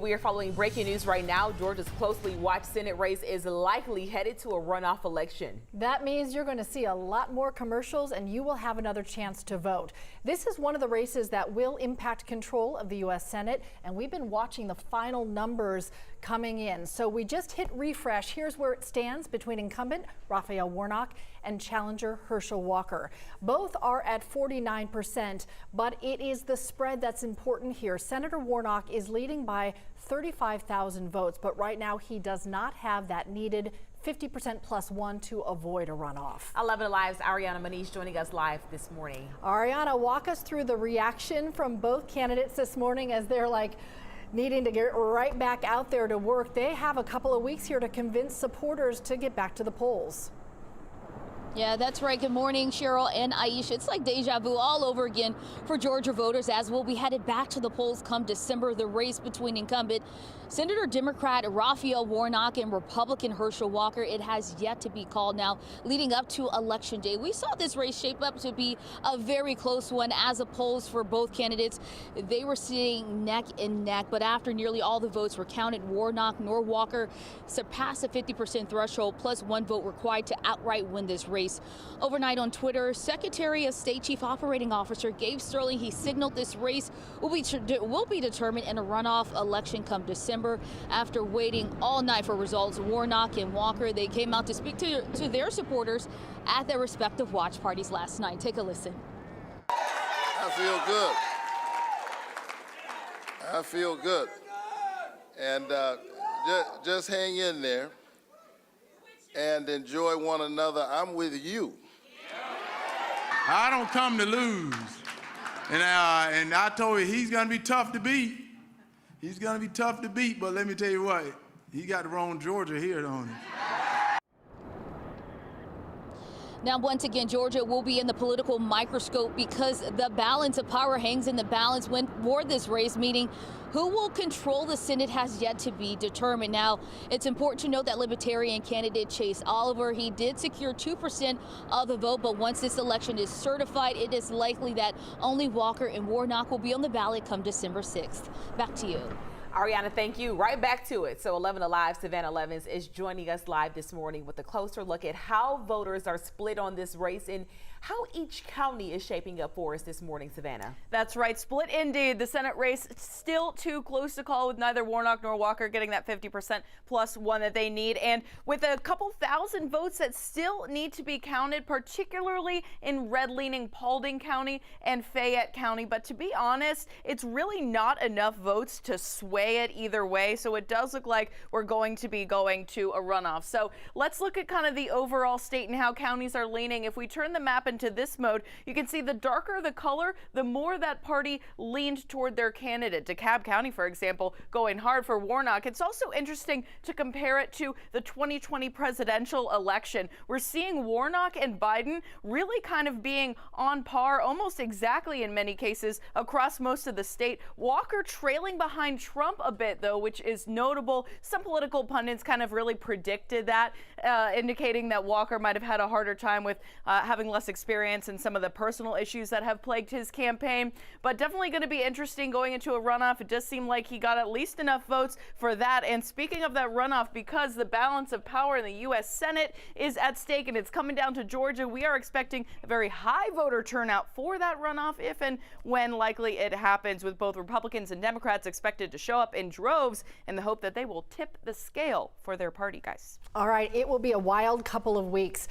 We are following breaking news right now. Georgia's closely watched Senate race is likely headed to a runoff election. That means you're going to see a lot more commercials and you will have another chance to vote. This is one of the races that will impact control of the U.S. Senate, and we've been watching the final numbers coming in. So we just hit refresh. Here's where it stands between incumbent Raphael Warnock and challenger Herschel Walker. Both are at 49%, but it is the spread that's important here. Senator Warnock is leading by 35,000 votes, but right now he does not have that needed 50% plus one to avoid a runoff. 11 Alive's Ariana Manish joining us live this morning. Ariana, walk us through the reaction from both candidates this morning as they're like needing to get right back out there to work. They have a couple of weeks here to convince supporters to get back to the polls. Yeah, that's right. Good morning, Cheryl and Aisha. It's like deja vu all over again for Georgia voters as we'll be headed back to the polls come December. The race between incumbent Senator Democrat Raphael Warnock and Republican Herschel Walker, it has yet to be called now leading up to Election Day. We saw this race shape up to be a very close one as opposed for both candidates. They were sitting neck and neck, but after nearly all the votes were counted, Warnock nor Walker surpassed the 50% threshold plus one vote required to outright win this race. Overnight on Twitter, Secretary of State Chief Operating Officer Gabe Sterling, he signaled this race will be determined in a runoff election come December. After waiting all night for results, Warnock and Walker, they came out to speak to their supporters at their respective watch parties last night. Take a listen. I feel good. And just hang in there and enjoy one another. I'm with you. I don't come to lose. And I told you he's going to be tough to beat. He's going to be tough to beat, but let me tell you what, he got the wrong Georgia here, don't he? Now, once again, Georgia will be in the political microscope because the balance of power hangs in the balance for this race, meaning who will control the Senate has yet to be determined. Now, it's important to note that Libertarian candidate Chase Oliver, he did secure 2% of the vote, but once this election is certified, it is likely that only Walker and Warnock will be on the ballot come December 6th. Back to you. Ariana, thank you. Right back to it. So 11 Alive, Savannah Levins is joining us live this morning with a closer look at how voters are split on this race and how each county is shaping up for us this morning, Savannah. That's right. Split indeed. The Senate race still too close to call with neither Warnock nor Walker getting that 50% plus one that they need. And with a couple thousand votes that still need to be counted, particularly in red-leaning Paulding County and Fayette County. But to be honest, it's really not enough votes to sway it either way. So it does look like we're going to be going to a runoff. So let's look at kind of the overall state and how counties are leaning. If we turn the map into this mode, you can see the darker the color, the more that party leaned toward their candidate. DeKalb County, for example, going hard for Warnock. It's also interesting to compare it to the 2020 presidential election. We're seeing Warnock and Biden really kind of being on par, almost exactly in many cases, across most of the state. Walker trailing behind Trump a bit, though, which is notable. Some political pundits kind of really predicted that, indicating that Walker might have had a harder time with having less experience and some of the personal issues that have plagued his campaign. But definitely going to be interesting going into a runoff. It does seem like he got at least enough votes for that. And speaking of that runoff, because the balance of power in the U.S. Senate is at stake and it's coming down to Georgia, we are expecting a very high voter turnout for that runoff if and when likely it happens, with both Republicans and Democrats expected to show up in droves in the hope that they will tip the scale for their party, guys. All right, it will be a wild couple of weeks.